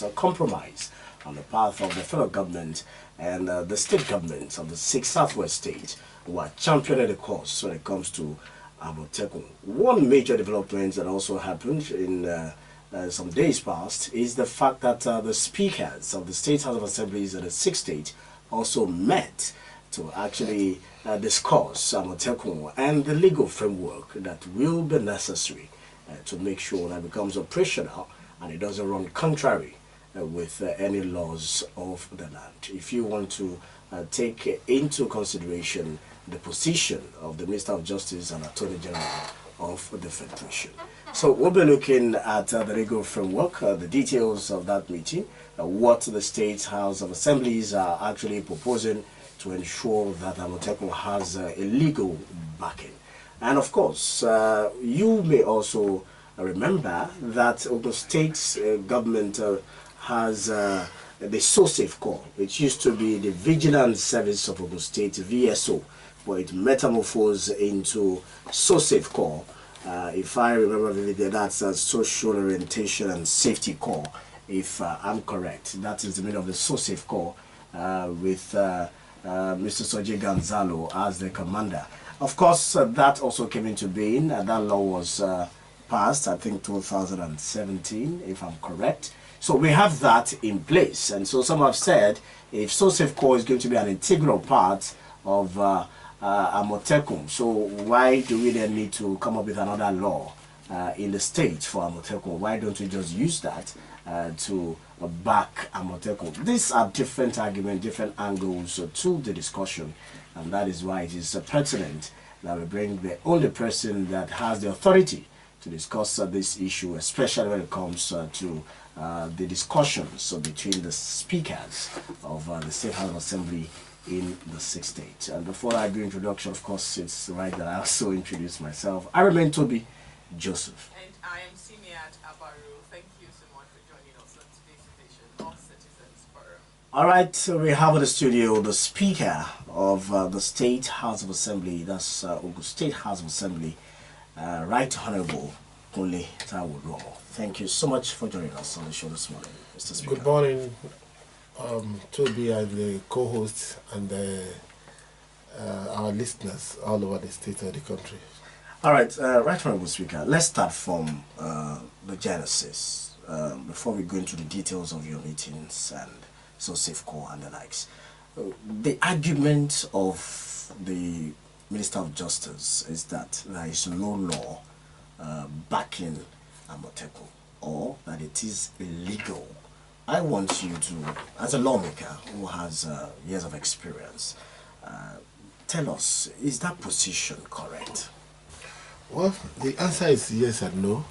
a compromise on the path of the federal government and the state governments of the 6 southwest states who are championing the cause when it comes to AMOTEKUN. One major development that also happened in some days past is the fact that the speakers of the State House of Assemblies in the 6 states also met to actually discuss AMOTEKUN and the legal framework that will be necessary to make sure that it becomes operational and it doesn't run contrary with any laws of the land. If you want to take into consideration the position of the Minister of Justice and Attorney General of the Federation. So we'll be looking at the legal framework, the details of that meeting, what the State House of Assemblies are actually proposing to ensure that AMOTEKUN has a legal backing. And of course, you may also remember that Ogun State's government has the SOSAFE Corps. It used to be the Vigilance Service of Ogun State, VSO, but it metamorphosed into SOSAFE Corps. If I remember vividly, that's a Social Orientation and Safety Corps, if I'm correct. That is the meaning of the SOSAFE Corps, with Mr. Soji Gonzalo as the commander. Of course, that also came into being. That law was passed, I think, 2017, if I'm correct. So we have that in place. And so some have said, if SOSAFE Corps is going to be an integral part of AMOTEKUN, so why do we then need to come up with another law in the state for AMOTEKUN? Why don't we just use that to back AMOTEKUN? These are different arguments, different angles to the discussion, and that is why it is pertinent that we bring the only person that has the authority to discuss this issue, especially when it comes to the discussions between the speakers of the State House of Assembly in the 6 states. And before I do introduction, of course, it's right that I also introduce myself. I remain Tobi Joseph. And I am SIMIAT ABARU. Thank you so much for joining us on today's edition of Citizens Forum. All right, so we have in the studio the Speaker of the State House of Assembly, that's Ogun State House of Assembly, Right Honourable Kunle Oluomo. Thank you so much for joining us on the show this morning, Mr. Speaker. Good morning, Toby and the co-hosts and our listeners all over the state of the country. All right, Right Honourable Speaker, let's start from the genesis before we go into the details of your meetings and SOSAFE Corps and the likes. The argument of the Minister of Justice is that there is no law backing AMOTEKUN, or that it is illegal. I want you to, as a lawmaker who has years of experience, tell us, is that position correct? Well, the answer is yes and no.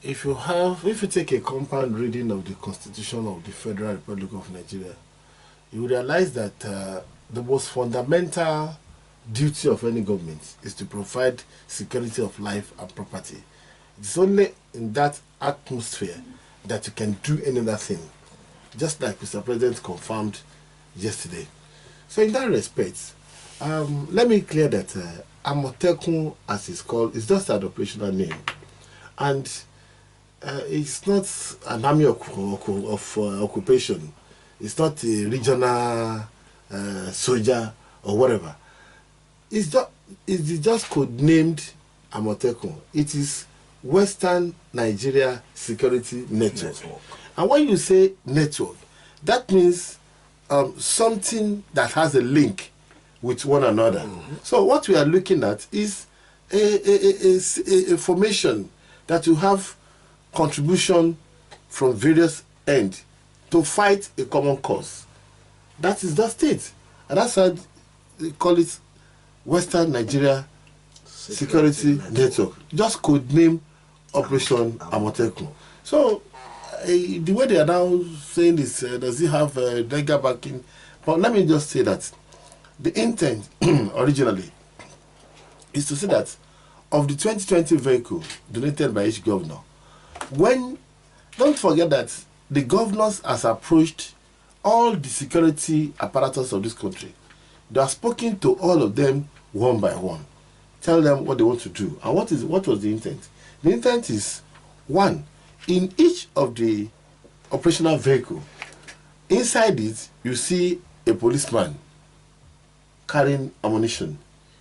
If you take a compound reading of the Constitution of the Federal Republic of Nigeria, you realize that the most fundamental duty of any government is to provide security of life and property. It's only in that atmosphere that you can do any other thing, just like Mr. President confirmed yesterday. So in that respect, let me clear that AMOTEKUN, as it's called, is just an operational name. And it's not an army of occupation. It's not a regional soldier or whatever. It's just codenamed AMOTEKUN. It is Western Nigeria Security Network. And when you say network, that means something that has a link with one another. Mm-hmm. So what we are looking at is a formation that you have contribution from various ends to fight a common cause. That is the state. And that's why they call it Western Nigeria Security Network. Just code name Operation AMOTEKUN. So the way they are now saying this, does it have legal backing? But let me just say that the intent originally is to say that of the 2020 vehicle donated by each governor, don't forget that the governors has approached all the security apparatus of this country. They have spoken to all of them one by one. Tell them what they want to do. And what was the intent? The intent is, one, in each of the operational vehicle. Inside it, you see a policeman carrying ammunition.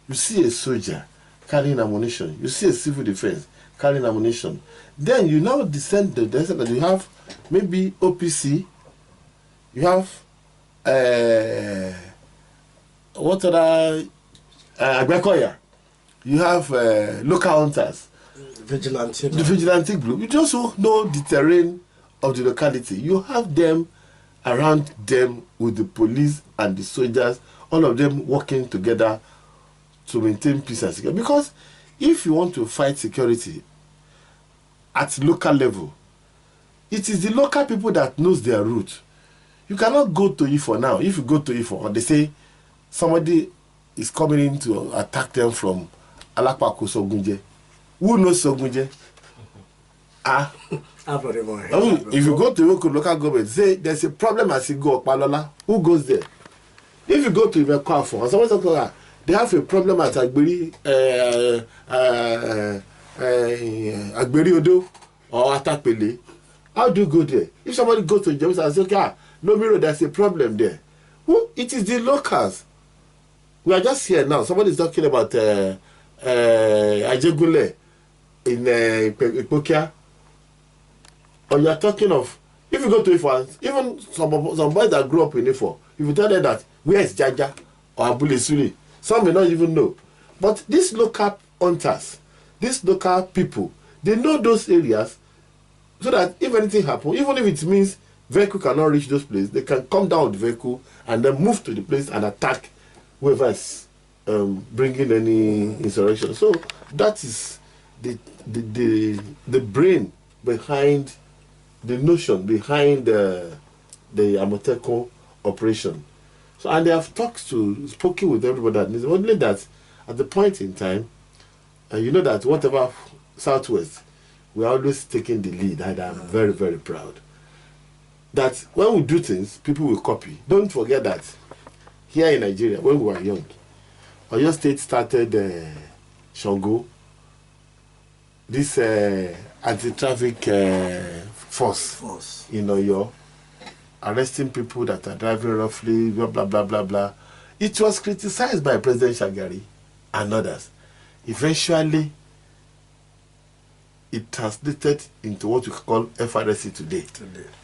You see a soldier carrying ammunition. You see a civil defense carrying ammunition. Then you now descend the desert that you have maybe OPC, you have what other Agbekoya, you have local hunters, vigilante. The vigilante group. You just know the terrain of the locality. You have them around them with the police and the soldiers, all of them working together to maintain peace and security. Because if you want to fight security at local level, it is the local people that knows their route. You cannot go to Ifo now. If you go to Ifo, they say somebody is coming in to attack them from Alakpako Sogunje. Who knows Sogunje? If you go to local government, say there's a problem as you go Palola, who goes there? If you go to Ibekwafo, someone says they have a problem at Agberi Odo or Atapele. How do you go there? If somebody goes to Jerusalem and says, okay, no mirror, there's a problem there. Who? It is the locals. We are just here now. Somebody is talking about Ajegule in Ipokia. Or you are talking of, if you go to Ifo, even some boys that grew up in Ifo, if you tell them that, where is Jaja or Abule Suri, some may not even know. But these local hunters, these local people, they know those areas so that if anything happens, even if it means vehicle cannot reach those places, they can come down with the vehicle and then move to the place and attack whoever is bringing any insurrection. So that is the brain behind the notion behind the AMOTEKUN operation. So, and they have spoken with everybody that needs, only that at the point in time, you know that whatever Southwest, we are always taking the lead, and I'm very, very proud. That when we do things, people will copy. Don't forget that here in Nigeria, when we were young, Oyo State started Shango, this anti-traffic force in Oyo, arresting people that are driving roughly, blah, blah, blah, blah, blah. It was criticized by President Shagari and others. Eventually, it translated into what we call FRSC today.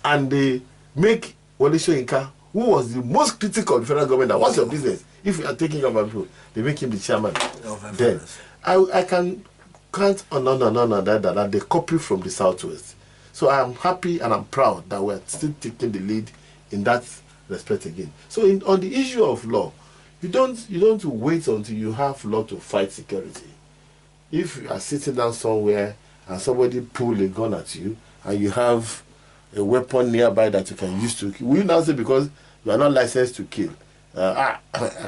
And they make Wole Soyinka, who was the most critical of the federal government, that what's your business? If you are taking over people, they make him the chairman. Then, I can count on that they copy from the Southwest. So I'm happy and I'm proud that we're still taking the lead in that respect again. So on the issue of law, you don't wait until you have law to fight security. If you are sitting down somewhere and somebody pull a gun at you and you have a weapon nearby that you can use to kill, will you now say because you are not licensed to kill, I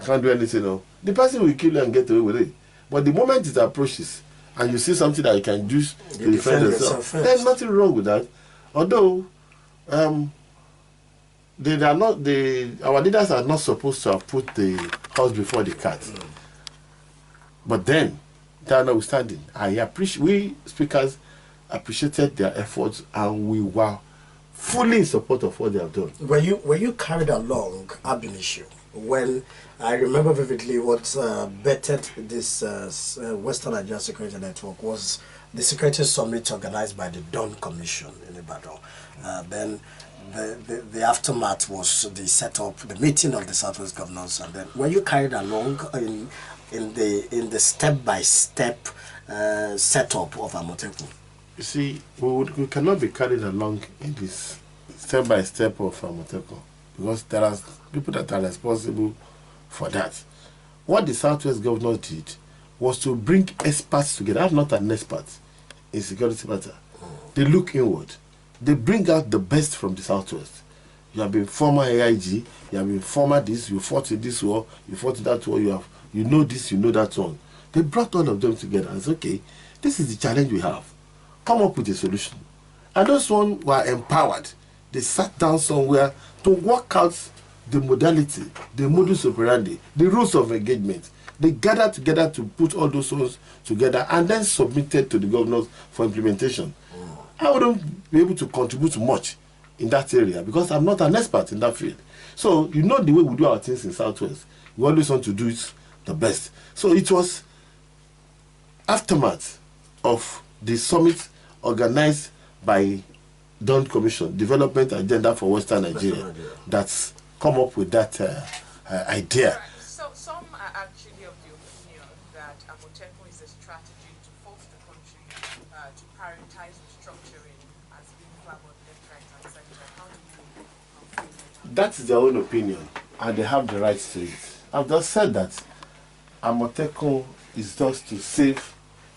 can't do anything? No. The person will kill you and get away with it. But the moment it approaches and you see something that you can use to defend yourself, there's nothing wrong with that. Although our leaders are not supposed to have put the horse before the cat. But then, that notwithstanding, we speakers appreciated their efforts and we were fully in support of what they have done. Were you carried along ab initio when I remember vividly what bettered this Western Nigeria Security Network was the security summit organized by the Dawn Commission in Ibadan. Then the aftermath was the setup, the meeting of the Southwest governors, and then were you carried along in the step-by-step setup of AMOTEKUN? You see, we cannot be carried along in this step-by-step of AMOTEKUN because there are people that are responsible for that. What the Southwest governors did was to bring experts together. I'm not an expert in security matter. They look inward. They bring out the best from the Southwest. You have been former AIG, you have been former this, you fought in this war, you fought in that war, you know this, you know that one. They brought all of them together and said, okay, this is the challenge we have. Come up with a solution. And those ones were empowered. They sat down somewhere to work out the modality, the modus operandi, the rules of engagement. They gathered together to put all those ones together and then submitted to the governors for implementation. I wouldn't be able to contribute much in that area because I'm not an expert in that field. So you know the way we do our things in Southwest. We always want to do it the best. So it was aftermath of the summit organized by Dawn Commission, Development Agenda for Western Nigeria, that's come up with that idea. Right. So some are actually of the opinion that AMOTEKUN is a strategy to force the country to prioritize restructuring as being favored left, right, and center. How do you feel? That's their own opinion, and they have the right to it. I've just said that AMOTEKUN is just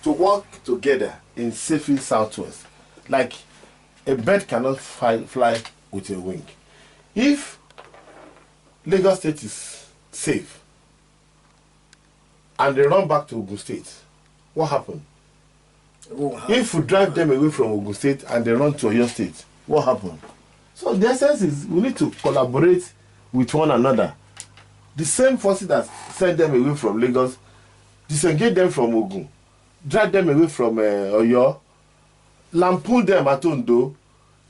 to work together in saving Southwest. Like a bird cannot fly with a wing. If Lagos State is safe and they run back to Ogun State, what happened? If we drive them away from Ogun State and they run to Oyo State, what happened? So the essence is we need to collaborate with one another. The same forces that send them away from Lagos, disengage them from Ogun, drag them away from Oyo, lampoon them at Ondo,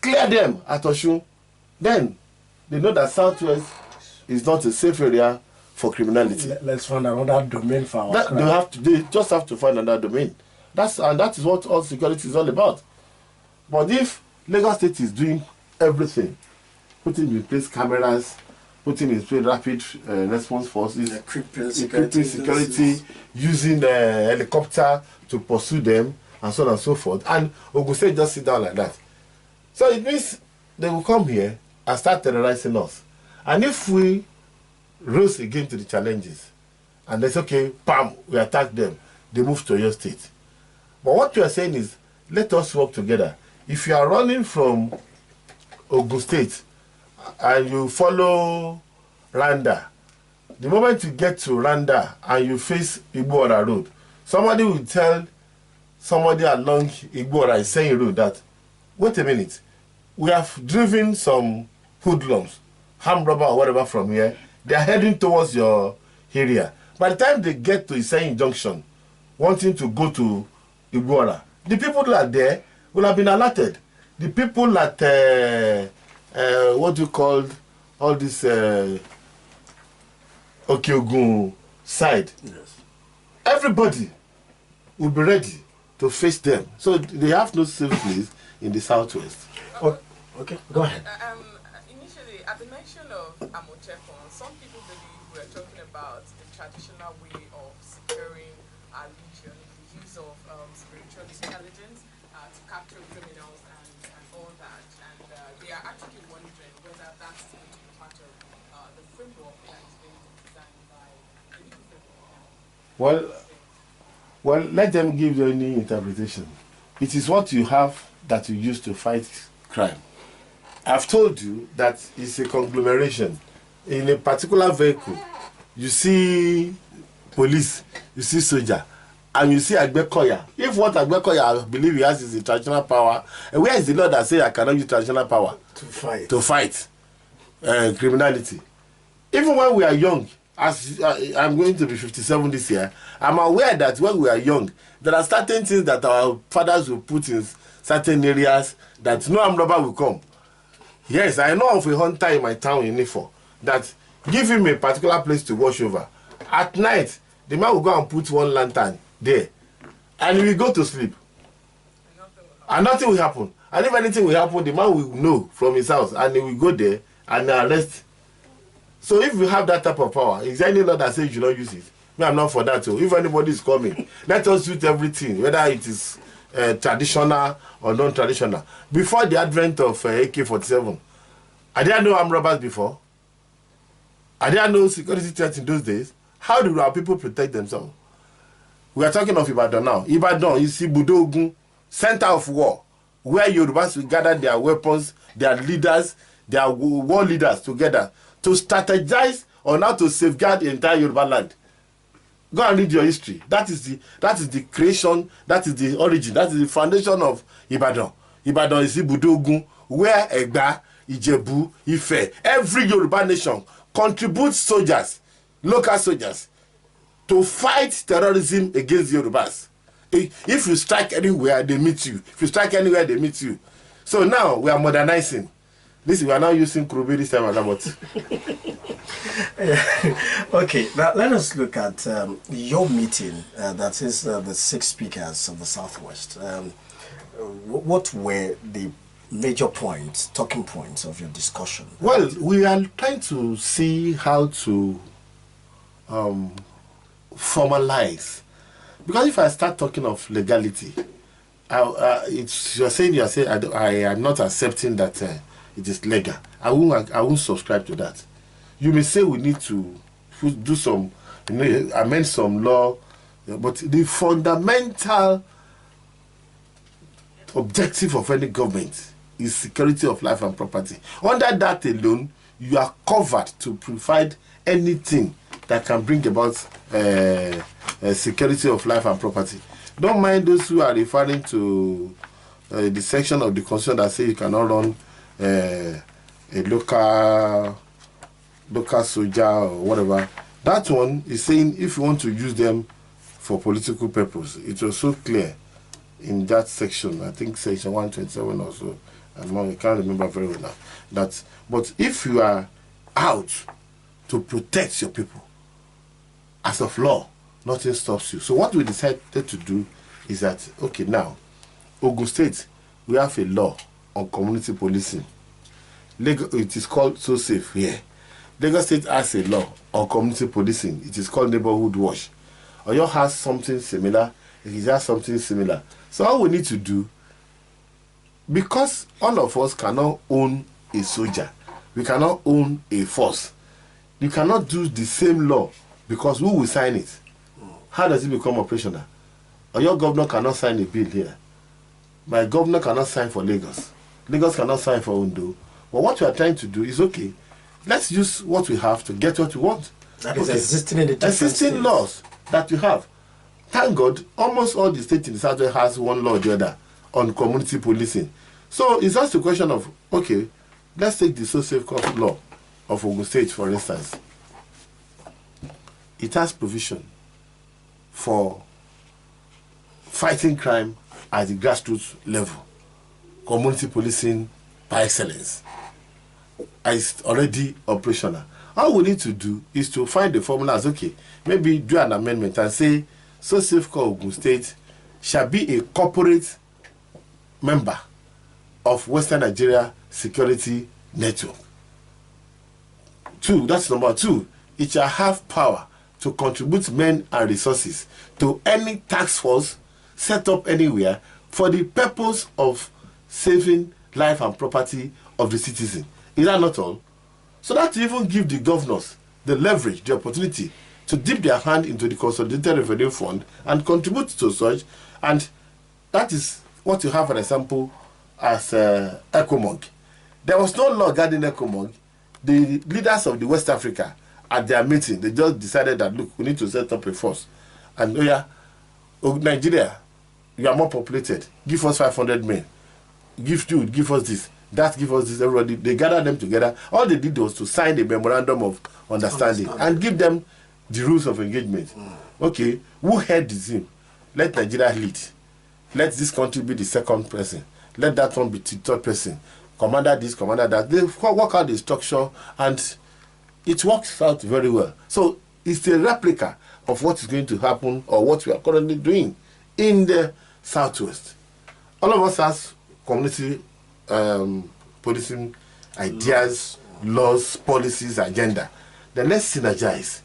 clear them at Osun. Then they know that Southwest is not a safe area for criminality. Let's find another domain for our crime. They just have to find another domain. That is what all security is all about. But if Lagos State is doing everything, putting in place cameras, putting in place rapid response forces, equipping security, using helicopter to pursue them, and so on and so forth, and Ogun State just sit down like that. So it means they will come here and start terrorizing us. And if we rose again to the challenges, and they say, okay, bam, we attack them, they move to your state. But what we are saying is, let us work together. If you are running from Ogun State and you follow Randa, the moment you get to Randa and you face Igboora Road, somebody will tell somebody along Igboora Iseyin Road that, wait a minute, we have driven some hoodlums, armed robber or whatever from here. They are heading towards your area. By the time they get to Iseyin Junction, wanting to go to Igboora, the people that are there will have been alerted. The people at what do you call all this Ogun side, Yes. everybody will be ready to face them. So they have no safe place in the Southwest. Okay, go ahead. Initially, at the mention of AMOTEKUN, some people believe we're talking about the traditional way of securing our region, the use of spiritual intelligence to capture criminals and all that. And they are actually wondering whether that's going to be part of the framework that is being designed by the new framework. Well, let them give you any interpretation. It is what you have that you use to fight crime. I've told you that it's a conglomeration. In a particular vehicle, you see police, you see soldier, and you see Agbekoya. If what Agbekoya I believe he has is the traditional power, and where is the law that says I cannot use traditional power to fight criminality? Even when we are young, as I'm going to be 57 this year, I'm aware that when we are young, there are certain things that our fathers will put in certain areas that no armed robber will come. Yes, I know of a hunter in my town in Ifo that give him a particular place to wash over. At night, the man will go and put one lantern there, and he will go to sleep. And nothing will happen. And if anything will happen, the man will know from his house, and he will go there and arrest. So if you have that type of power, is there any law that says you should not use it? Me, I'm not for that too. If anybody is coming, let us use everything, whether it is traditional or non-traditional. Before the advent of AK-47, I didn't know armed robbers before. I didn't know security threats in those days. How do our people protect themselves? We are talking of Ibadan now. Ibadan is Ogun, center of war, where Yorubas will gather their weapons, their leaders, their war leaders together to strategize on how to safeguard the entire Yoruba land. Go and read your history. That is the creation, that is the origin, that is the foundation of Ibadan. Ibadan is Ogun, where Egba, Ijebu, Ife, every Yoruba nation contributes soldiers, local soldiers, to fight terrorism against the Yorubas. If you strike anywhere, they meet you. If you strike anywhere, they meet you. So now we are modernizing. This we are now using Kurubi this time, but okay, now let us look at your meeting. That is the 6 speakers of the Southwest. What were the major points, talking points of your discussion? Well, we are trying to see how to formalize. Because if I start talking of legality, you're saying I am not accepting that it is legal. I won't subscribe to that. You may say we need to do some, amend some law, but the fundamental objective of any government is security of life and property. Under that alone, you are covered to provide anything that can bring about security of life and property. Don't mind those who are referring to the section of the Constitution that say you cannot run a local soldier or whatever. That one is saying if you want to use them for political purpose. It was so clear in that section, I think section 127 or so. I can't remember very well now. But if you are out to protect your people, as of law, nothing stops you. So what we decided to do is that, okay, now, Ogun State, we have a law on community policing. It is called So Safe here. Lagos State has a law on community policing. It is called Neighborhood Watch. Oyo has something similar. It has something similar. So all we need to do, because all of us cannot own a soldier, we cannot own a force. You cannot do the same law because who will sign it? How does it become operational? Or your governor cannot sign a bill here. My governor cannot sign for Lagos. Lagos cannot sign for Ondo. But what we are trying to do is, okay, let's use what we have to get what we want. That is existing in the existing laws that you have. Thank God, almost all the states in the Southwest has one law or the other on community policing. So it's just a question of, okay, let's take the social safe law of Ogun State, for instance. It has provision for fighting crime at the grassroots level. Community policing by excellence is already operational. All we need to do is to find the formulas, okay, maybe do an amendment and say, So Safe Ogun State shall be a corporate member of Western Nigeria Security Network. 2, that's number 2, it shall have power to contribute men and resources to any task force set up anywhere for the purpose of saving life and property of the citizen. Is that not all? So that even give the governors the leverage, the opportunity to dip their hand into the Consolidated Revenue Fund and contribute to such. And that is what you have, for example, as ECOMOG. There was no law guarding ECOMOG. The leaders of the West Africa, at their meeting, they just decided that, look, we need to set up a force. And Nigeria, you are more populated. Give us 500 men. Give us this. That give us this. Everybody, they gathered them together. All they did was to sign a memorandum of understanding and give them the rules of engagement. Okay, who head the team? Let Nigeria lead. Let this country be the second person. Let that one be the third person. Commander this, commander that. They work out the structure and it works out very well. So it's a replica of what is going to happen or what we are currently doing in the Southwest. All of us has community policing ideas, laws, policies, agenda. Then let's synergize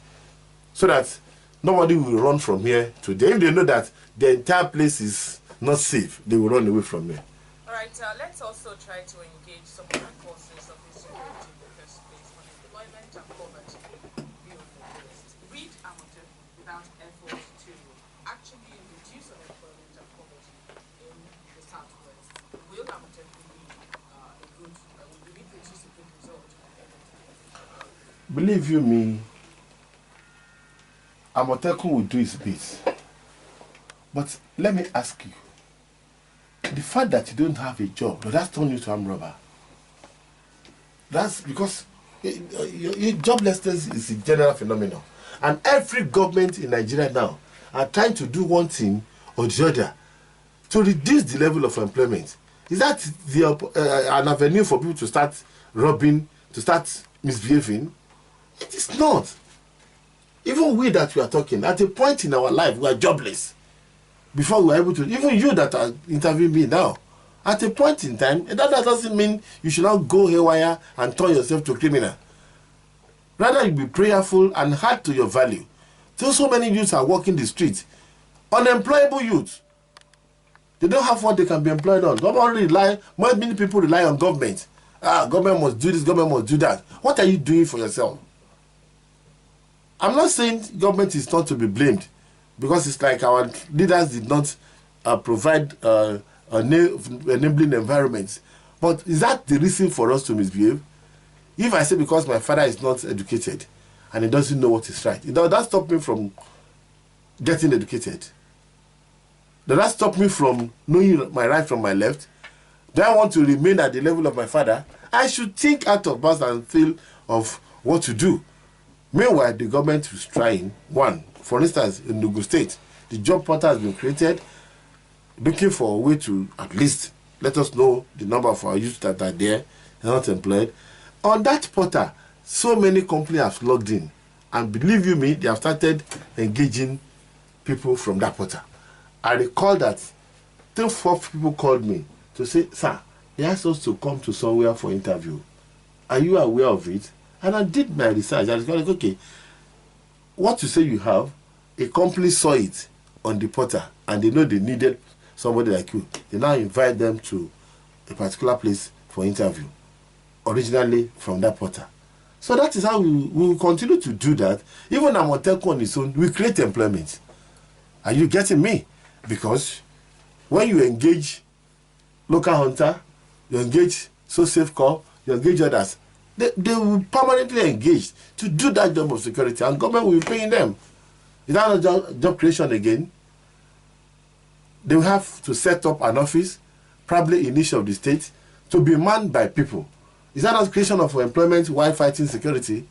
so that nobody will run from here to there. If they know that the entire place is not safe, they will run away from here. All right, let's also try to engage some of the causes of insecurity in the first place on employment and poverty. Be on the list. Read AMOTEKUN without effort to actually reduce unemployment and poverty in the Southwest. Will AMOTEKUN produce a good result? Believe you me, AMOTEKUN will do its bit. But let me ask you, the fact that you don't have a job, does that turn you to armed robber? That's because joblessness is a general phenomenon. And every government in Nigeria now are trying to do one thing or the other to reduce the level of employment. Is that an avenue for people to start robbing, to start misbehaving. It is not. Even we that we are talking, at a point in our life, we are jobless. Before we are able to, even you that are interviewing me now, at a point in time, that doesn't mean you should not go haywire and turn yourself to a criminal. Rather, you be prayerful and hard to your value. So many youths are walking the streets, unemployable youths. They don't have what they can be employed on. Many people rely on government. Government must do this, government must do that. What are you doing for yourself? I'm not saying government is not to be blamed, because it's like our leaders did not provide enabling environments. But is that the reason for us to misbehave? If I say because my father is not educated and he doesn't know what is right, does that stop me from getting educated? Does that stop me from knowing my right from my left? Do I want to remain at the level of my father? I should think out of bounds and feel of what to do. Meanwhile, the government is trying. One, for instance, in Ogun State, the job portal has been created, looking for a way to at least let us know the number of our youth that are there, not employed. On that portal, so many companies have logged in, and believe you me, they have started engaging people from that portal. I recall that 3-4 people called me to say, sir, they asked us to come to somewhere for interview. Are you aware of it? And I did my research. I was like, okay, what you say you have, a company saw it on the portal and they know they needed somebody like you. They now invite them to a particular place for interview, originally from that portal. So that is how we will continue to do that. Even AMOTEKUN on its own, we create employment. Are you getting me? Because when you engage local hunter, you engage SoSafeCorp, you engage others, they will permanently engage to do that job of security, and government will be paying them. Is that not job creation again? They will have to set up an office, probably in each of the states, to be manned by people. Is that not creation of employment while fighting security?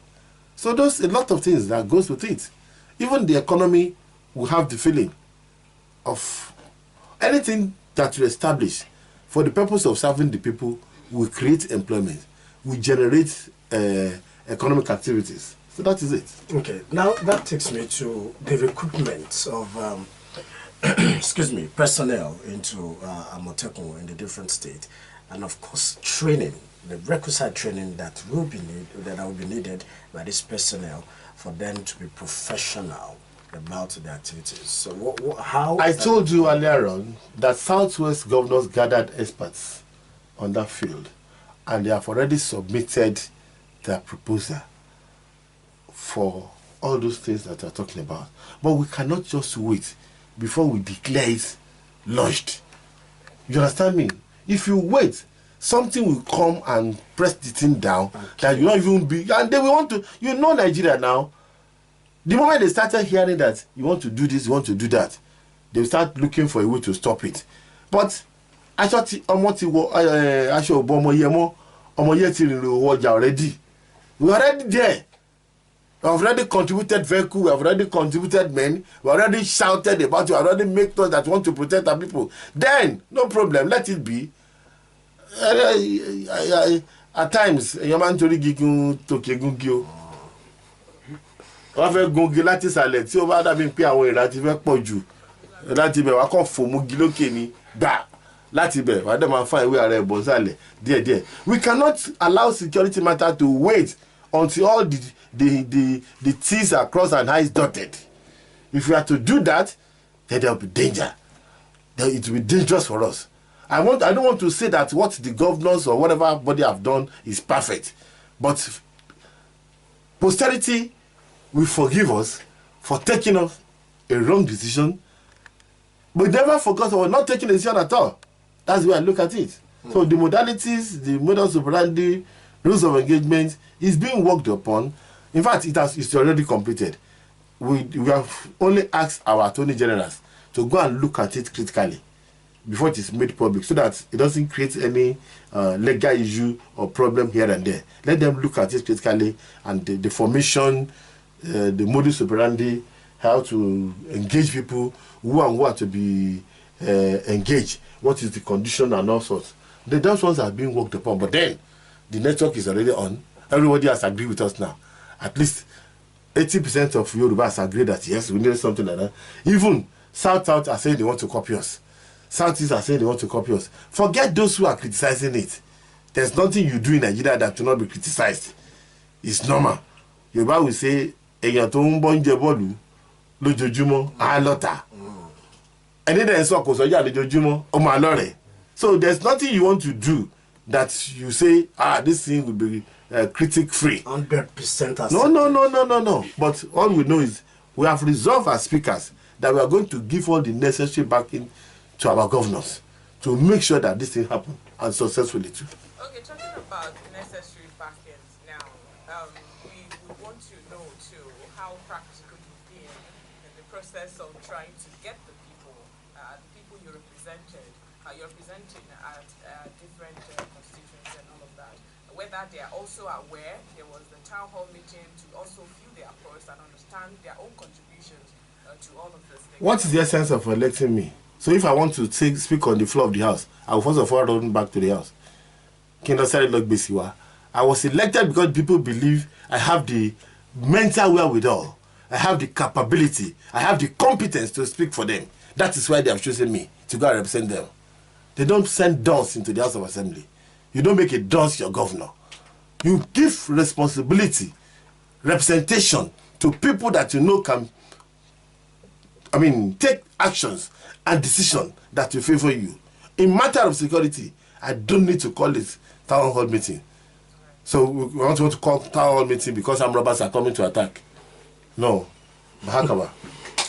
So there's a lot of things that goes with it. Even the economy will have the feeling of anything that you establish for the purpose of serving the people will create employment, will generate economic activities. So that is it. Okay, now that takes me to the recruitment of excuse me, personnel into AMOTEKUN in the different states, and of course training, the requisite training that will be needed by this personnel for them to be professional about the activities. So how I told you earlier on that Southwest governors gathered experts on that field, and they have already submitted their proposal for all those things that we're talking about. But we cannot just wait before we declare it launched. You understand me? If you wait, something will come and press the thing down, that you not even be, and they will want to, you know, Nigeria now, the moment they started hearing that you want to do this, you want to do that, they will start looking for a way to stop it. But I thought already. We're already there. We have already contributed vehicles, we have already contributed men, we already shouted about it, we already made those that want to protect our people. Then, no problem, let it be. At times, your man to the wọ́n fẹ́ gungi láti sàlẹ̀ tí ó bá dàbí pé àwọn ìrà ti fẹ́ pọ̀ jù láti bẹ̀ wá kàn fòmùgì lókè ní gbà láti bẹ̀ wá dẹ̀ máa fa ìwé ara ẹ̀bọ̀n sàlẹ̀ díẹ̀díẹ̀. We cannot allow security matter to wait until all the T's are crossed and I's dotted. If we are to do that, then there will be danger. Then it will be dangerous for us. I don't want to say that what the governors or whatever body have done is perfect, but posterity will forgive us for taking off a wrong decision, but never forgot about not taking a decision at all. That's the way I look at it. So the modalities, the modus operandi, rules of engagement is being worked upon. In fact, it's already completed. We have only asked our attorney generals to go and look at it critically before it is made public, so that it doesn't create any legal issue or problem here and there. Let them look at it critically, and the formation, the modus operandi, how to engage people, who are to be engaged, what is the condition and all sorts. Those ones are being worked upon. But then, The network is already on. Everybody has agreed with us now. At least 80% of Yoruba has agreed that yes, we need something like that. Even South are saying they want to copy us. Southeast are saying they want to copy us. Forget those who are criticizing it. There's nothing you do in Nigeria that will not be criticized. It's normal. Yoruba will say, "Eyan to n bo nje bolu lojojumo a lota." And then so ko soja lojojumo o ma lore. So there's nothing you want to do that you say, this thing will be critic free. 100%. No. But all we know is we have resolved as speakers that we are going to give all the necessary backing to our governors to make sure that this thing happens and successfully too. Okay, talking about necessary backends now, we want to know too how practical you've been in the process of trying to get the people you're representing at different constituents and all of that, whether they are also aware. There was the town hall meeting to also feel their pulse and understand their own contributions to all of this thing. What is the essence of electing me? So if I want to speak on the floor of the house, I will first of all run back to the house. I was elected because people believe I have the mental wherewithal, I have the capability, I have the competence to speak for them. That is why they have chosen me to go and represent them. They don't send dons into the House of Assembly. You don't make a dons your governor. You give responsibility, representation to people that you know can, take actions and decisions that will favor you. In matter of security, I don't need to call it town hall meeting. So we want to call town hall meeting because some robbers are coming to attack. No. Bahakaba.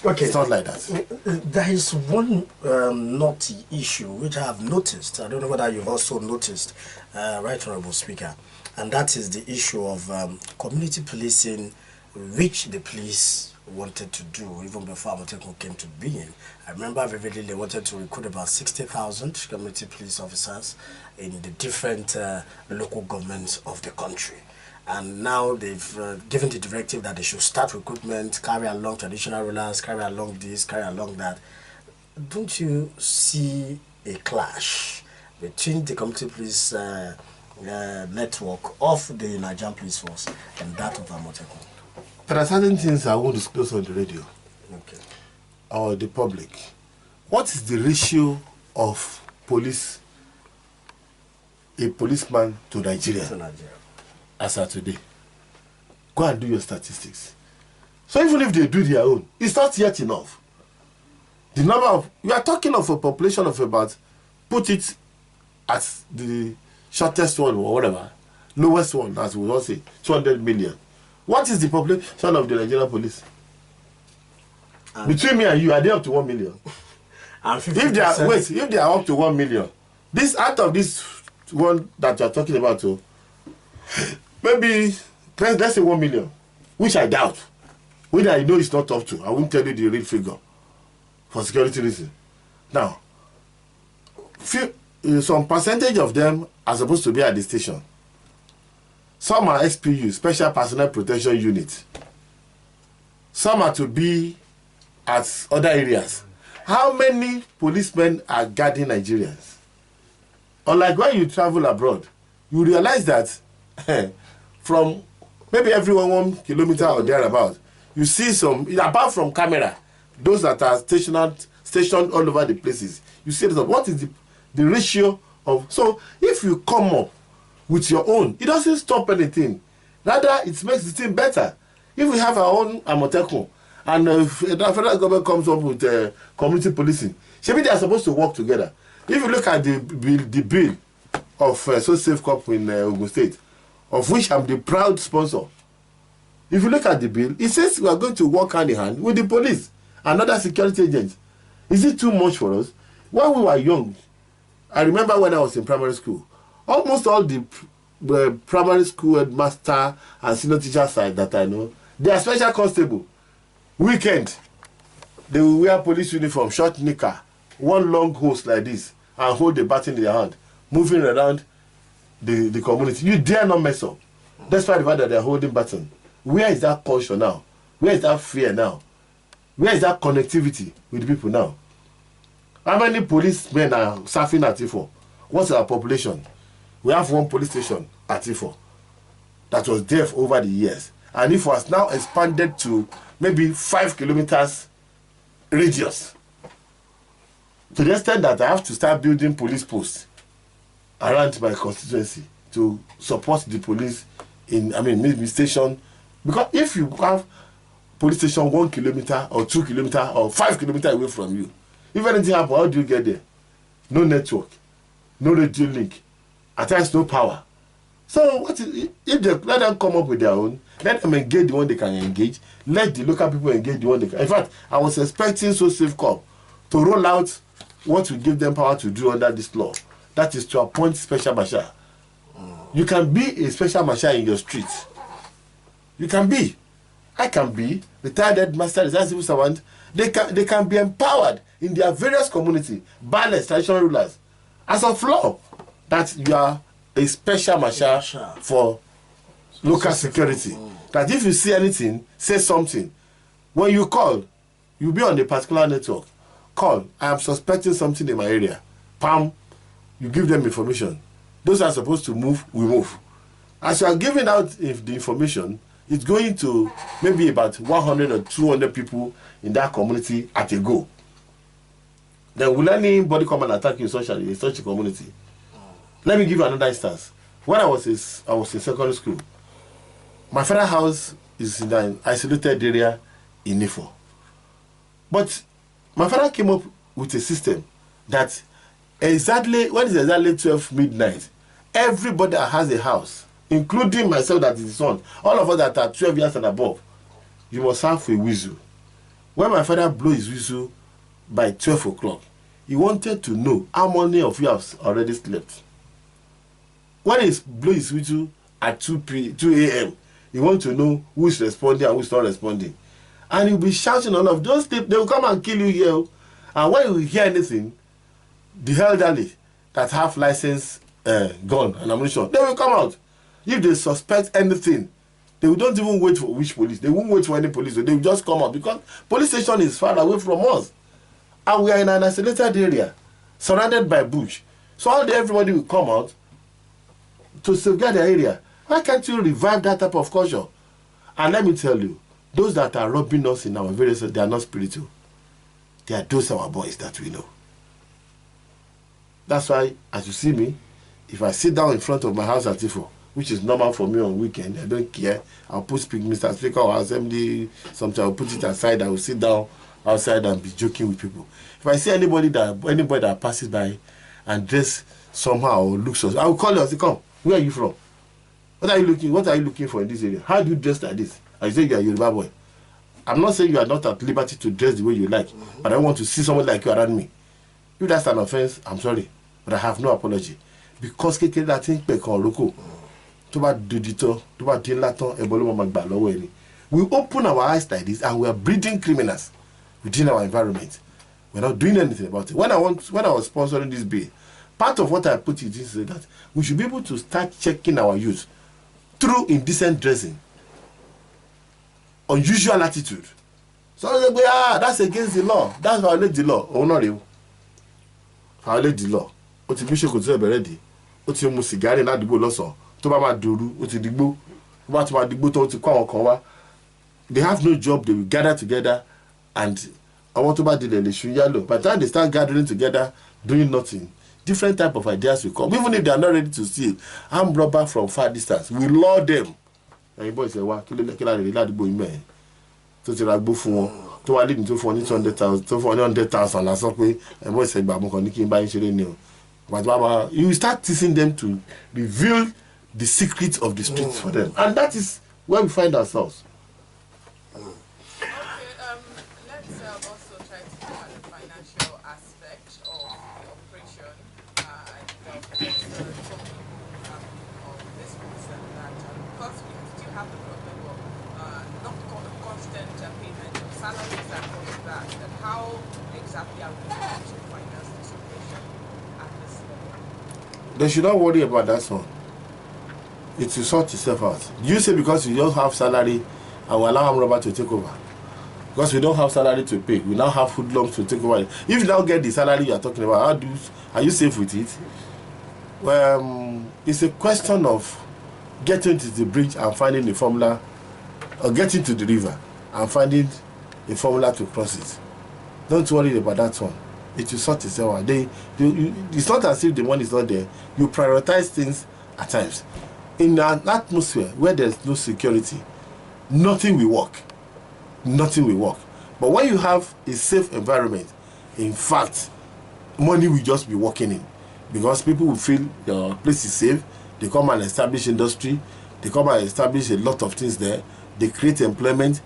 Okay. It's not like that. There is one naughty issue which I have noticed. I don't know whether you've also noticed, Right Honourable Speaker, and that is the issue of community policing, which the police wanted to do even before AMOTEKUN came to being. I remember vividly they wanted to recruit about 60,000 community police officers in the different local governments of the country. And now they've given the directive that they should start recruitment, carry along traditional rulers, carry along this, carry along that. Don't you see a clash between the community police network of the Nigerian police force and that of AMOTEKUN? There are certain things I won't disclose on the radio. Okay. Or the public. What is the ratio of a policeman to Nigeria? As of today? Go and do your statistics. So even if they do their own, it's not yet enough. The number of, we are talking of a population of about, put it as the shortest one or whatever, lowest one, as we all say, 200 million. What is the population of the Nigerian police? Between me and you, are they up to 1 million? And if they are up to 1 million, this out of this one that you are talking about, maybe let's say 1 million, which I doubt. Whether I know it's not up to, I won't tell you the real figure for security reasons. Now, some percentage of them are supposed to be at the station. Some are SPU, Special Personnel Protection Unit. Some are to be at other areas. How many policemen are guarding Nigerians? Unlike when you travel abroad, you realize that from maybe every 1 kilometer or thereabout, you see some, apart from camera, those that are stationed all over the places, you see what is the ratio of, so if you come up with your own, it doesn't stop anything. Rather, it makes the thing better. If we have our own AMOTEKUN and the federal government comes up with community policing, maybe they are supposed to work together. If you look at the bill of So Safe Corp in Ogun State, of which I'm the proud sponsor, if you look at the bill, it says we are going to work hand in hand with the police and other security agents. Is it too much for us? When we were young, I remember when I was in primary school, almost all the primary school headmaster and senior teacher side that I know, they are special constable. Weekend, they will wear police uniform, short knicker, one long hose like this, and hold the baton in their hand, moving around the community. You dare not mess up. Despite the fact that they are holding baton. Where is that culture now? Where is that fear now? Where is that connectivity with people now? How many policemen are surfing at it for? What's our population? We have one police station Atifo that was there over the years, and if it was now expanded to maybe 5 kilometers radius, to the extent that I have to start building police posts around my constituency to support the police in, maybe station, because if you have police station 1 kilometer or 2 kilometer or 5 kilometers away from you, if anything happens, how do you get there? No network, no radio link, at times no power. So if they let them come up with their own, let them engage the one they can engage, let the local people engage the one they can. In fact, I was expecting SoSafeCorp to roll out what will give them power to do under this law. That is to appoint special marshal. You can be a special marshal in your street. You can be. I can be. Retired headmaster, retired civil servant. They can be empowered in their various community, balanced traditional rulers, as of law, that you are a special marshal for local security. That if you see anything, say something. When you call, you'll be on a particular network. Call, I am suspecting something in my area. Pam, you give them information. Those are supposed to move, we move. As you are giving out the information, it's going to maybe about 100 or 200 people in that community at a go. Then will anybody come and attack you in such a community? Let me give you another instance. When I was in secondary school, my father's house is in an isolated area in Ifo. But my father came up with a system that when it's exactly 12 midnight, everybody that has a house, including myself that is his son, all of us that are 12 years and above, you must have a whistle. When my father blew his whistle by 12 o'clock, he wanted to know how many of you have already slept. When he blew his whistle at 2 a.m., he wants to know who is responding and who is not responding. And he'll be shouting all of those sleep, they will come and kill you here. And when you hear anything, the elderly that have license, gun and ammunition, they will come out. If they suspect anything, they don't even wait for which police. They won't wait for any police. They will just come out because police station is far away from us. And we are in an isolated area, surrounded by bush. So everybody will come out to safeguard the area. Why can't you revive that type of culture? And let me tell you, those that are robbing us in our various, they are not spiritual. They are those our boys that we know. That's why, as you see me, if I sit down in front of my house at Tifo, which is normal for me on weekend, I don't care. I'll put Mr. Speaker or Assembly, sometimes I'll put it aside. I will sit down outside and be joking with people. If I see anybody that passes by and dress somehow or looks, I will call you and say, "Come, where are you from? What are you looking for in this area? How do you dress like this?" I say you are a Yoruba boy. I'm not saying you are not at liberty to dress the way you like, but I want to see someone like you around me. If that's an offense, I'm sorry, but I have no apology. Because that thing we open our eyes like this and we are breeding criminals within our environment. We're not doing anything about it. When I was sponsoring this bill, part of what I put it is that we should be able to start checking our youth through indecent dressing, unusual attitude. So they say, that's against the law. That's violate the law. Oh, not you. Violate the law. What if you could say already? What you must cigar in that go loso? To Bama Duru, what you digbo? What digbo to Kawa? They have no job. They will gather together, and I want to buy the issue yellow. By the time they start gathering together, doing nothing, different type of ideas will come. Even if they are not ready to steal, armed robber from far distance, we lure them. And you boys say, "Wow, kill the boy man." So they are both for to lead into 400,000, to 400,000. That's okay. And boys say, "Babu, can you buy new?" But you start teaching them to reveal the secrets of the streets for them, and that is where we find ourselves. Let's also try to look at the financial aspect of the operation and talking of this reason that because we still have the problem of not constant payment of salaries and all of that, and how exactly are we going to finance this operation at this level? They should not worry about that one. It will sort itself out. You say because you don't have salary, I will allow Honourable to take over. Because we don't have salary to pay, we now have food lumps to take over. If you now get the salary you are talking about, are you safe with it? Well, it's a question of getting to the bridge and finding the formula, or getting to the river and finding a formula to cross it. Don't worry about that one. It will sort itself out. It's not as if the money is not there. You prioritize things at times. In an atmosphere where there's no security, nothing will work. Nothing will work. But when you have a safe environment, in fact, money will just be working in. Because people will feel the place is safe. They come and establish industry. They come and establish a lot of things there. They create employment.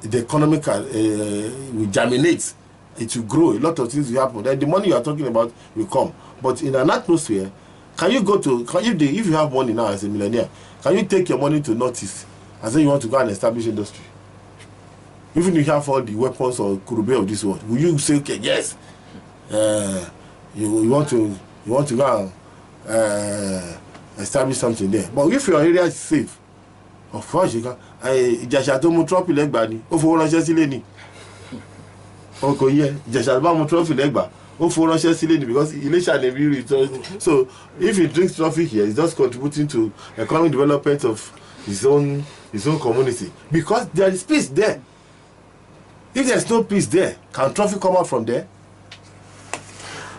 The economic will germinate. It will grow. A lot of things will happen. Then the money you are talking about will come. But in an atmosphere, can you go to, if you have money now as a millionaire, can you take your money to Northeast and say you want to go and establish industry? Even if you have all the weapons or kurube of this world, will you say, okay, yes, you want to go and establish something there? But if your area is safe, of course you can. Ìjẹ̀ṣà tó mú trọ́pì lẹ́gbàá ni, ó fowó ránṣẹ́ sílé ni. Ọkọ̀ yẹ, Ìjẹ̀ṣà bá mú trọ́pì lẹ́gbàá, ó fowó ránṣẹ́ sílé ni, because Iléṣà lè rí it. So if he drinks trophy here, he's just contributing to economic development of his own community, because there is peace there. If there's no peace there, can trophy come out from there?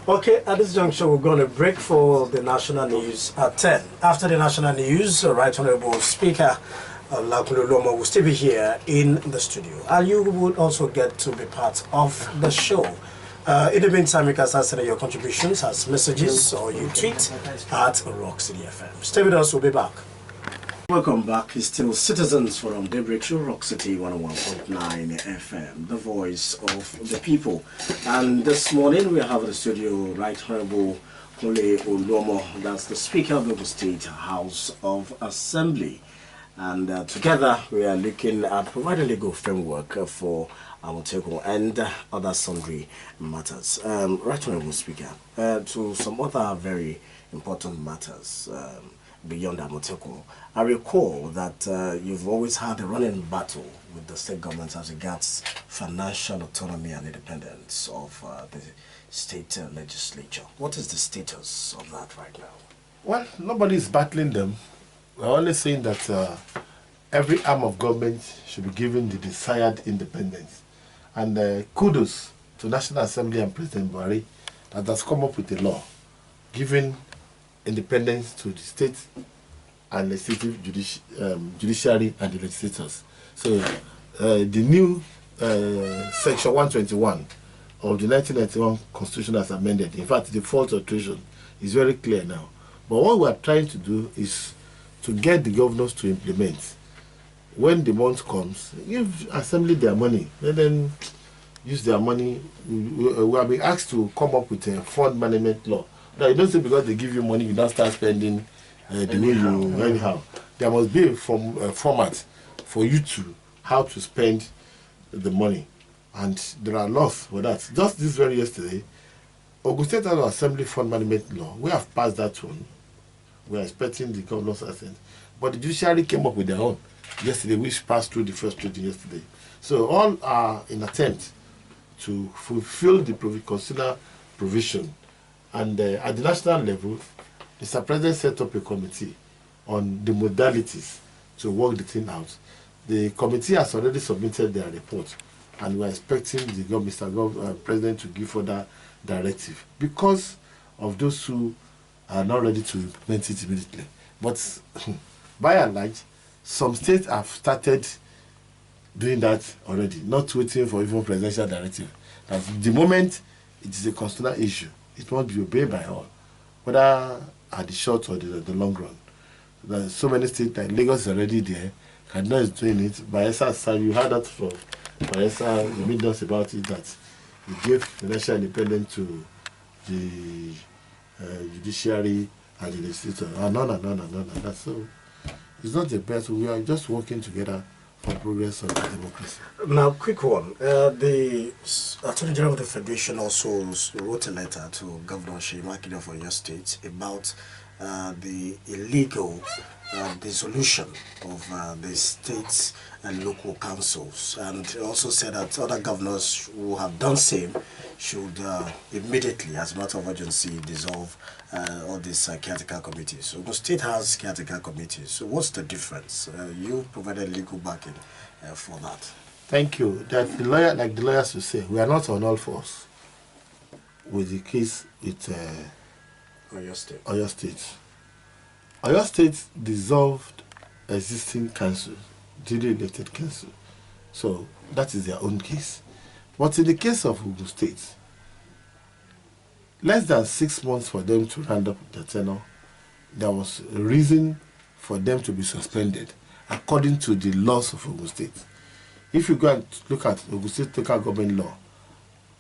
Okay, at this juncture, we're going to break for the national news at 10. After the national news, Right Honourable Speaker Kunle Oluomo will still be here in the studio. And you will also get to be part of the show. In the meantime, you can start sending your contributions as messages or you tweet at Rock City FM. Stay with us, we'll be back. Welcome back. It's still Citizens Forum Daybreak Show, Rock City 101.9 FM, the voice of the people. And this morning we have in the studio Right Honourable Kunle Oluomo, that's the Speaker of the State House of Assembly. And together we are looking at providing legal framework for AMOTEKUN and other sundry matters. Right Honourable Speaker, to some other very important matters beyond AMOTEKUN. I recall that you've always had a running battle with the state government as regards financial autonomy and independence of the state legislature. What is the status of that right now? Well, nobody is battling them. We're only saying that every arm of government should be given the desired independence. And kudos to National Assembly and President ABARU that has come up with a law giving independence to the state and legislative judiciary and the legislators. So the new section 121 of the 1991 Constitution as amended, in fact the fault alteration is very clear now. But what we are trying to do is to get the governors to implement. When the month comes, give Assembly their money, let them use their money. We have been asked to come up with a fund management law. Now, you don't say because they give you money, you don't start spending the way you anyhow. There must be a format for you to how to spend the money, and there are laws for that. Just this very yesterday, Ogun State Assembly Fund Management Law, we have passed that one. We are expecting the governor's assent, but the judiciary came up with their own yesterday, which passed through the first reading yesterday. So all are in attempt to fulfill the constitutional provision. And at the national level, Mr. President set up a committee on the modalities to work the thing out. The committee has already submitted their report, and we are expecting the Mr. President to give further directive because of those who are not ready to implement it immediately. But by and large, some states have started doing that already, not waiting for even presidential directive. At the moment, it is a constitutional issue. It must be obeyed by all, whether at the short or the long run. There's so many states, like Lagos is already there, Kaduna is doing it. Bayelsa, you heard that from Bayelsa, the ministers about it, that he gave financial independence to the judiciary and the legislature. That's so. It's not the best. We are just working together for progress of democracy. Now, quick one. The Attorney General of the Federation also wrote a letter to Governor Makinde for your state about the illegal dissolution of the states and local councils, and also said that other governors who have done same should immediately, as a matter of urgency, dissolve all these caretaker committees. So the state has caretaker committees. So what's the difference? You provided legal backing for that. Thank you. That the lawyer, like the lawyers will say, we are not on all fours with the case with Oyo State. Oyo State. Oyo State dissolved existing council, duly elected council. So that is their own case. But in the case of Ogun State, less than 6 months for them to round up the tenure, there was a reason for them to be suspended according to the laws of Ogun State. If you go and look at Ogun State local government law,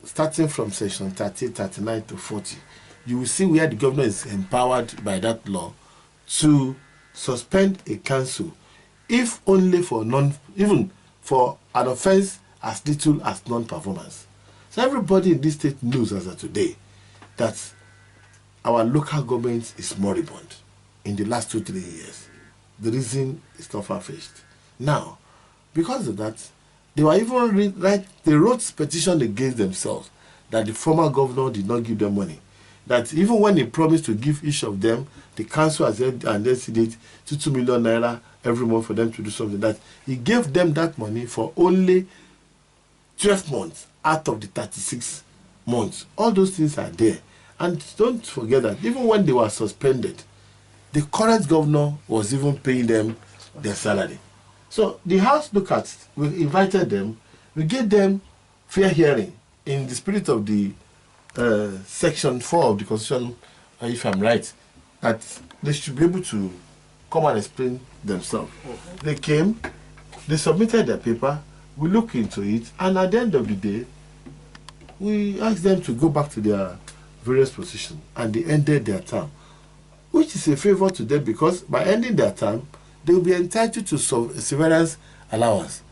starting from section 30, 39 to 40, you will see where the governor is empowered by that law to suspend a council, if only for even for an offense as little as non-performance. So everybody in this state knows as of today that our local government is moribund in the last 2-3 years. The reason is not far-fetched. Now, because of that, they were even they wrote petition against themselves that the former governor did not give them money. That even when he promised to give each of them, the council has said and then said it 2 million naira every month for them to do something, that he gave them that money for only 12 months out of the 36 months. All those things are there. And don't forget that even when they were suspended, the current governor was even paying them their salary. So the House looked at, we invited them, we gave them fair hearing in the spirit of the section 4 of the Constitution, if I'm right, that they should be able to come and explain themselves. They came, they submitted their paper, we looked into it, and at the end of the day, we asked them to go back to their various positions, and they ended their term, which is a favor to them because by ending their term, they will be entitled to severance allowance,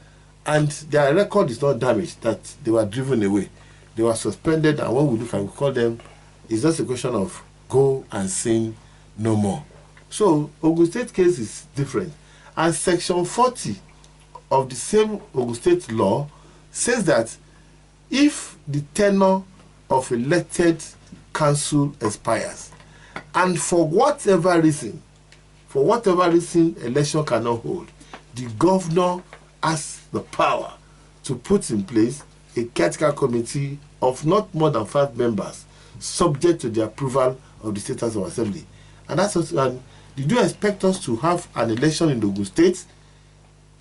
and their record is not damaged, that they were driven away. They were suspended, and when we look at, we call them, it's just a question of go and sin no more. So Ogun State case is different, and section 40 of the same Ogun State law says that if the tenure of elected council expires, and for whatever reason election cannot hold, the governor has the power to put in place a caretaker committee of not more than 5 members, subject to the approval of the State House of Assembly. And that's also, and did you expect us to have an election in Ogun State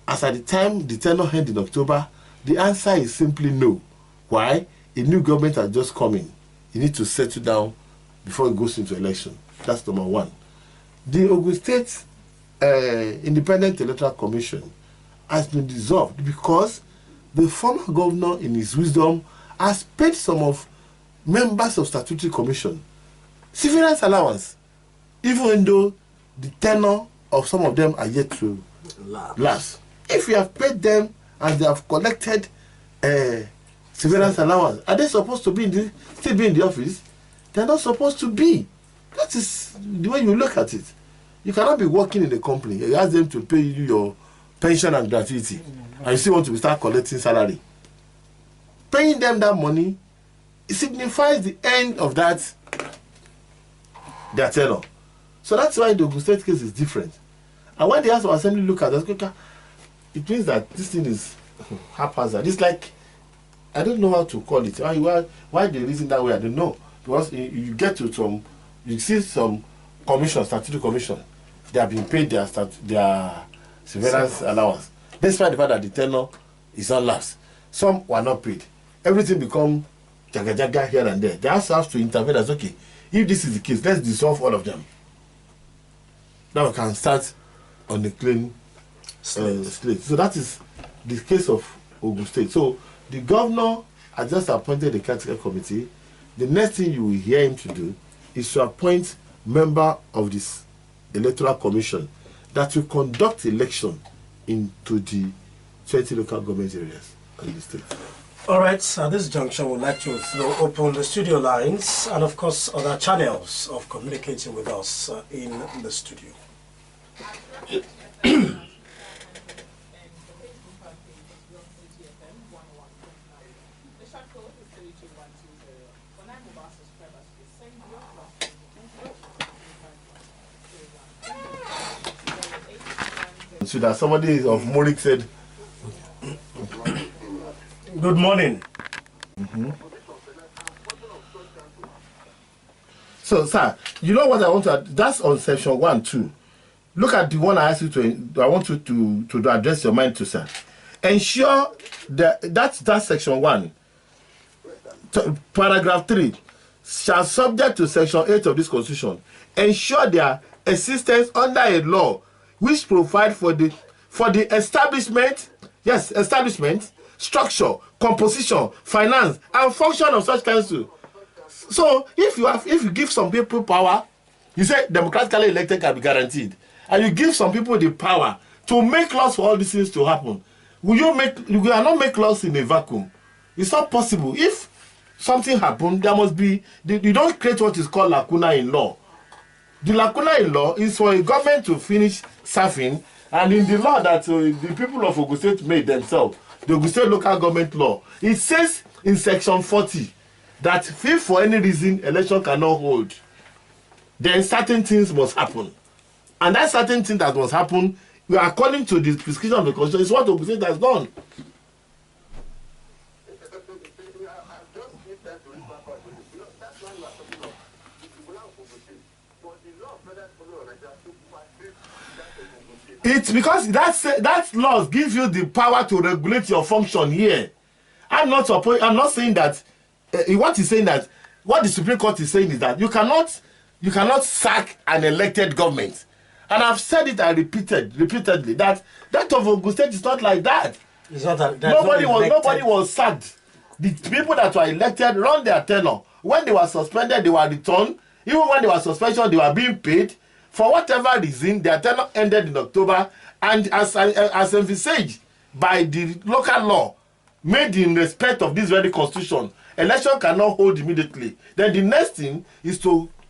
as at the time the tenure ends in October? The answer is simply no. Why? A new government has just come in. You need to settle down before it goes into election. That's number one. The Ogun State Independent Electoral Commission has been dissolved because the former governor, in his wisdom, has paid some of members of statutory commission severance allowance, even though the tenure of some of them are yet to lapse. If you have paid them and they have collected severance allowance, are they supposed to be still be in the office? They're not supposed to be. That is the way you look at it. You cannot be working in the company. You ask them to pay you your pension and gratuity, and you still want to start collecting salary. Paying them that money, it signifies the end of that their tenure. So that's why the Ogun State case is different. And when the House of Assembly look at that, it means that this thing is haphazard. It's like, I don't know how to call it. Why they reason that way, I don't know. Because you get to some, you see some commission, statutory commission, they have been paid their severance allowance, despite the fact that the tenure is not lapsed. Some were not paid. Everything become jaga here and there. The House has to intervene as, okay, if this is the case, let's dissolve all of them. Now we can start on the clean slate. So that is the case of Ogun State. So the governor has just appointed the caretaker committee. The next thing you will hear him to do is to appoint member of this electoral commission that will conduct election into the 20 local government areas in the state. All right, at this juncture, we'd like to throw open the studio lines and, of course, other channels of communicating with us in the studio. So that somebody of Morik said, good morning. So, sir, you know what I want to add? That's on section 1, 2. Look at the one I asked you to, I want you to address your mind to, sir. Ensure that section 1, paragraph 3, shall subject to section 8 of this constitution, ensure their existence under a law which provide for the establishment, structure, composition, finance, and function of such council. So if you give some people power, you say democratically elected can be guaranteed, and you give some people the power to make laws for all these things to happen, you cannot make laws in a vacuum. It's not possible. If something happened, there must be, you don't create what is called lacuna in law. The lacuna in law is for a government to finish serving, and in the law that the people of Ogun State made themselves, the Ogun State local government law, it says in section 40 that if for any reason election cannot hold, then certain things must happen. And that certain thing that must happen, according to the prescription of the constitution, is what Ogun State has done. It's because that laws give you the power to regulate your function here. I'm not saying that. What he's saying that what the Supreme Court is saying is that you cannot sack an elected government. And I've said it and repeatedly that of Ogun State is not like that. It's not that nobody was sacked. The people that were elected run their tenure. When they were suspended, they were returned. Even when they were suspension, they were being paid. For whatever reason, their tenure ended in October, and as envisaged by the local law made in respect of this very constitution, election cannot hold immediately. Then the next thing is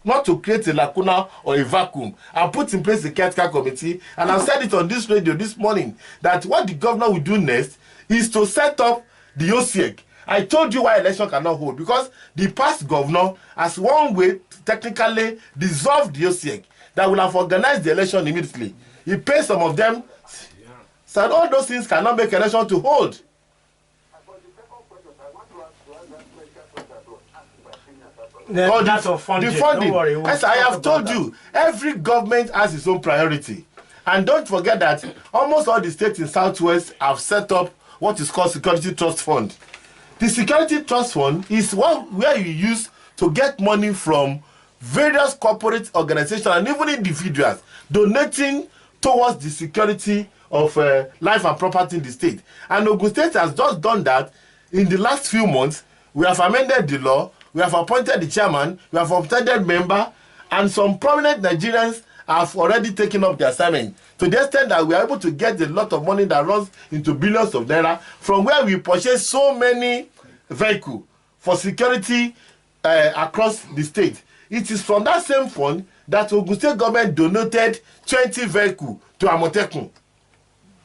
not to create a lacuna or a vacuum and put in place a caretaker committee. And I've said it on this radio this morning that what the governor will do next is to set up the OSEC. I told you why election cannot hold, because the past governor has one way technically dissolved the OSEC that will have organized the election immediately. He paid some of them, so all those things cannot make election to hold. The funding. Don't worry, as I have told you, every government has its own priority. And don't forget that almost all the states in Southwest have set up what is called Security Trust Fund. The Security Trust Fund is one where you use to get money from various corporate organizations and even individuals donating towards the security of life and property in the state. And Ogun State has just done that in the last few months. We have amended the law, we have appointed the chairman, we have appointed member, and some prominent Nigerians have already taken up the assignment to the extent that we are able to get a lot of money that runs into billions of naira from where we purchase so many vehicles for security across the state. It is from that same fund that Ogun State government donated 20 vehicles to AMOTEKUN,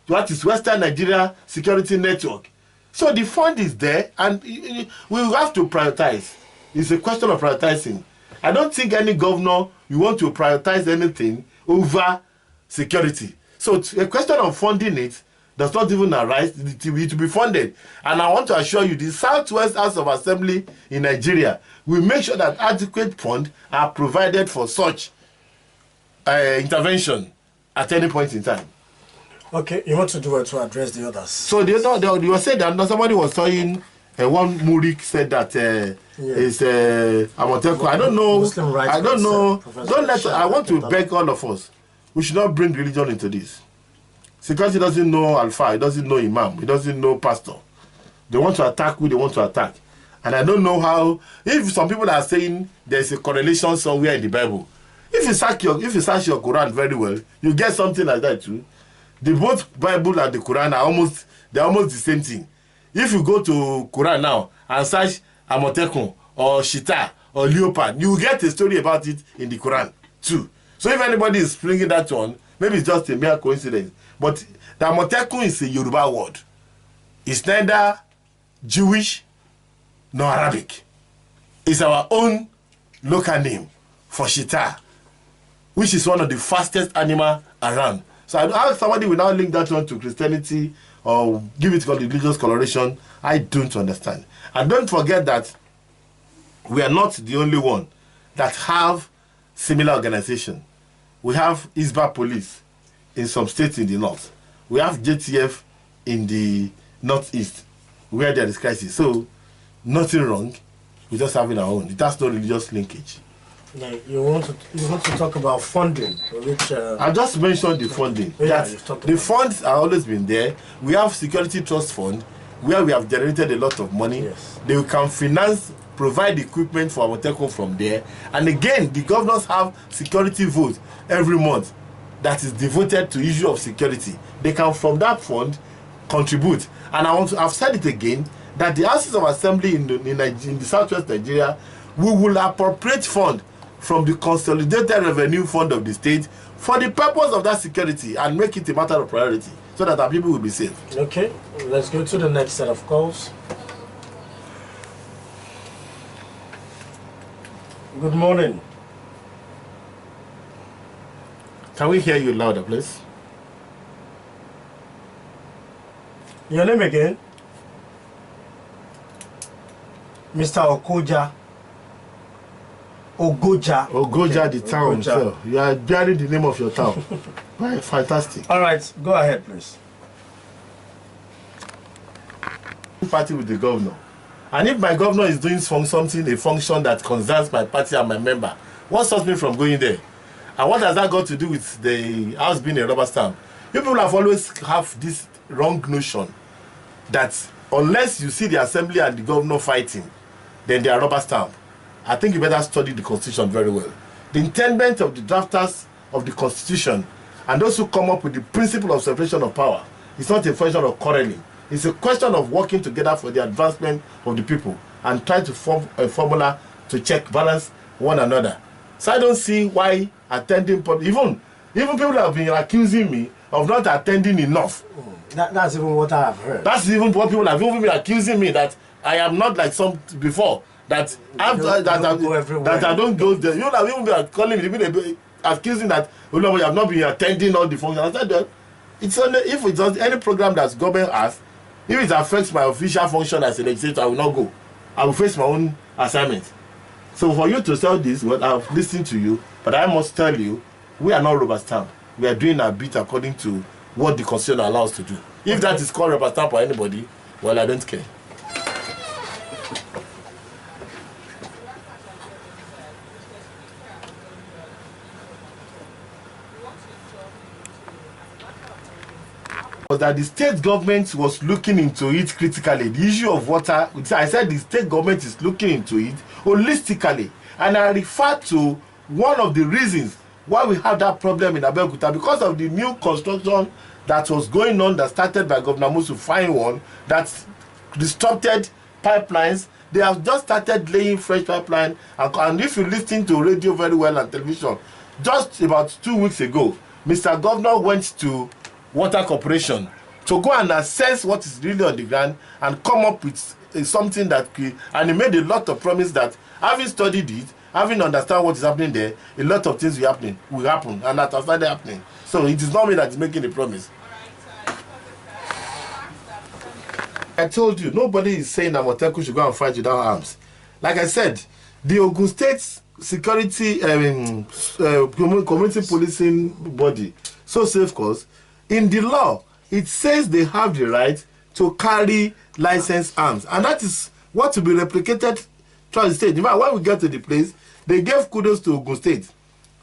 that is Western Nigeria Security Network. So the fund is there, and we will have to prioritize. It's a question of prioritizing. I don't think any governor will want to prioritize anything over security. So a question of funding it does not even arise. It will be funded. And I want to assure you, the Southwest House of Assembly in Nigeria will make sure that adequate funds are provided for such intervention at any point in time. Okay, you want to do it to address the others? So you were saying that somebody was saying, one Murik said that is AMOTEKUN. I don't know. I don't know. I want to beg all of us. We should not bring religion into this. Security doesn't know Alpha. It doesn't know Imam. It doesn't know Pastor. They want to attack who they want to attack. And I don't know how. If some people are saying there's a correlation somewhere in the Bible, if you search your Quran very well, you get something like that too. The both Bible and the Quran are almost the same thing. if you go to Quran now and search AMOTEKUN or Shita or Leopard, you will get a story about it in the Quran too. So if anybody is bringing that one, maybe it's just a mere coincidence. But the AMOTEKUN is a Yoruba word. It's neither Jewish nor Arabic. It's our own local name for Shita, which is one of the fastest animal around. So how somebody will now link that one to Christianity or give it religious coloration, I don't understand. And don't forget that we are not the only one that have similar organization. We have ISBA police in some states in the north. We have JTF in the northeast where there is crisis. So nothing wrong with just having our own. It has no religious linkage. Now, you want to talk about funding, which I just mentioned the funding. Yeah, the funds have always been there. We have security trust fund where we have generated a lot of money. Yes. They can finance, provide equipment for AMOTEKUN from there. And again, the governors have security votes every month that is devoted to issue of security. They can from that fund contribute. And I've said it again, that the Houses of Assembly in the southwest Nigeria, we will appropriate fund from the consolidated revenue fund of the state for the purpose of that security and make it a matter of priority so that our people will be safe. Okay, let's go to the next set of calls. Good morning. Can we hear you louder, please? Your name again? Mr. Okoja. Ogoja. Ogoja, okay. the town. Ogoja. So you are bearing the name of your town. Right, fantastic. All right, go ahead, please. Party with the governor. And if my governor is doing something, a function that concerns my party and my member, what stops me from going there? And what has that got to do with the house being a rubber stamp? People have always have this wrong notion that unless you see the assembly and the governor fighting, then they are rubber stamp. I think you better study the constitution very well. The intendment of the drafters of the constitution and those who come up with the principle of separation of power is not a question of quarreling. It's a question of working together for the advancement of the people and try to form a formula to check, balance one another. So I don't see why attending, even people have been accusing me of not attending enough. That's even what I have heard. That's even what people have even been accusing me, that I am not like some before, that I don't go there. You have even been calling me, been accusing that you have not been attending all the functions. I said that it's only if it's any program that government has, if it affects my official function as a legislator, I will not go. I will face my own assignment. So for you to sell this, well, I've listened to you, but I must tell you, we are not rubber stamp. We are doing our bit according to what the constitution allows to do. If that is called rubber stamp or anybody, well, I don't care. That the state government was looking into it critically. The issue of water, I said the state government is looking into it holistically. And I refer to one of the reasons why we have that problem in Abeokuta, because of the new construction that was going on that started by Governor Musu Fine one that disrupted pipelines. They have just started laying fresh pipeline. And if you listen to radio very well and television, just about 2 weeks ago, Mr. Governor went to Water Corporation to go and assess what is really on the ground and come up with something that, and he made a lot of promise that having studied it, having understand what is happening there, a lot of things will happen, and that has started happening. So it is not me that is making a promise. I told you, nobody is saying that AMOTEKUN should go and fight without arms. Like I said, the Ogun State Security Community Policing Body, so safe cause, in the law, it says they have the right to carry licensed arms. And that is what will be replicated throughout the state. In fact, when we get to the place, they gave kudos to Ogun State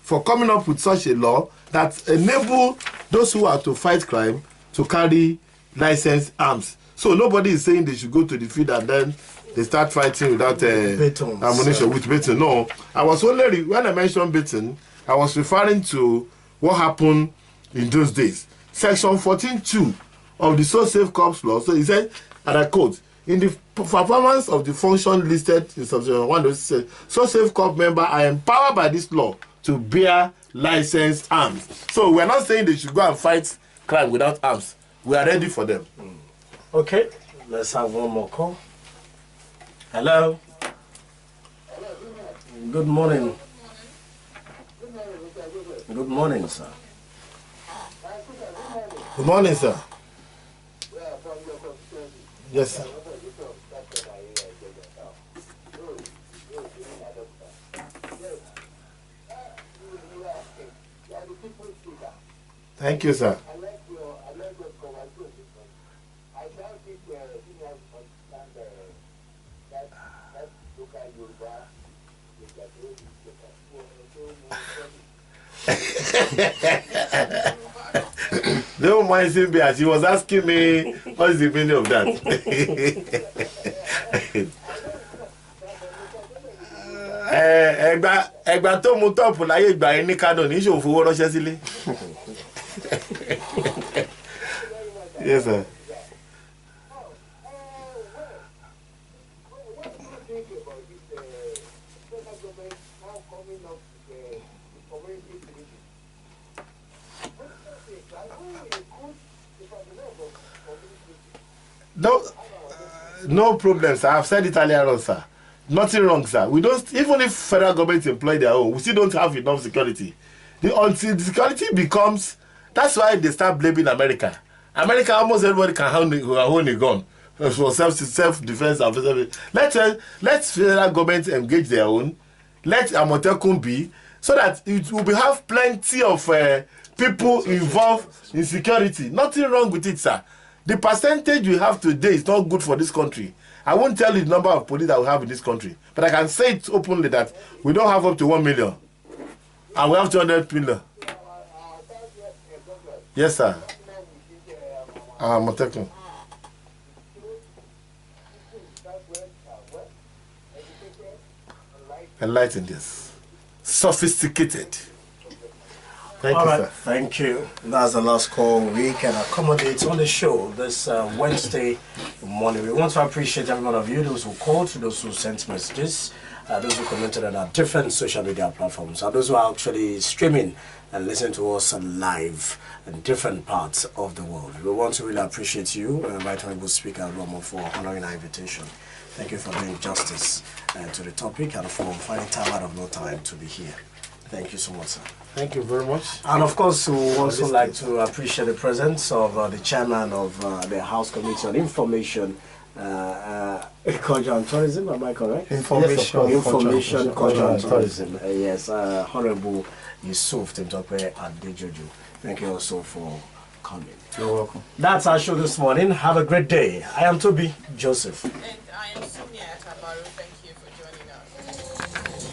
for coming up with such a law that enable those who are to fight crime to carry licensed arms. So nobody is saying they should go to the field and then they start fighting without ammunition, with baton. No, I was only, when I mentioned baton, I was referring to what happened in those days. Section 14.2 of the So Safe Corps law. So he said, and I quote, in the performance of the function listed in subsection 106, so safe corps member are empowered by this law to bear licensed arms. So we're not saying they should go and fight crime without arms. We are ready for them. Okay, let's have one more call. Hello. Good morning. Good morning, sir. Good morning, sir. Yes, sir. Thank you, sir. Don't mind Simbi, as he was asking me what is the meaning of that. Ẹgbà tó mú tọ́pù láyé ìgbà yẹn ní Kano ní ìṣòwò fowó ránṣẹ́ sílé. Yes, sir. No problem, sir. I've said it earlier on, sir. Nothing wrong, sir. We don't, even if federal government employ their own, we still don't have enough security. Until the security becomes, that's why they start blaming America. America, almost everybody can own a gun for self-defense. Let federal government engage their own. Let AMOTEKUN be, so that it will have plenty of people involved in security. Nothing wrong with it, sir. The percentage we have today is not good for this country. I won't tell you the number of police that we have in this country, but I can say it openly that we don't have up to 1 million. And we have 200 million. Yes, sir. AMOTEKUN. Enlightened, yes. Sophisticated. Thank you, sir. Thank you. That's the last call we can accommodate on the show this Wednesday morning. We want to appreciate every one of you, those who called, those who sent messages, those who commented on our different social media platforms, and those who are actually streaming and listening to us live in different parts of the world. We want to really appreciate you, Right Honourable Speaker Oluomo, for honoring our invitation. Thank you for doing justice to the topic and for finding time out of no time to be here. Thank you so much, sir. Thank you very much. And of course, we would also like to appreciate the presence of the chairman of the House Committee on Information, Culture and Tourism. Am I correct? Information, Culture and Tourism. Yes, Honourable Yusuf Timtope Adejoju. Thank you also for coming. You're welcome. That's our show this morning. Have a great day. I am Tobi Joseph. And I am SIMIAT ABARU. Thank you.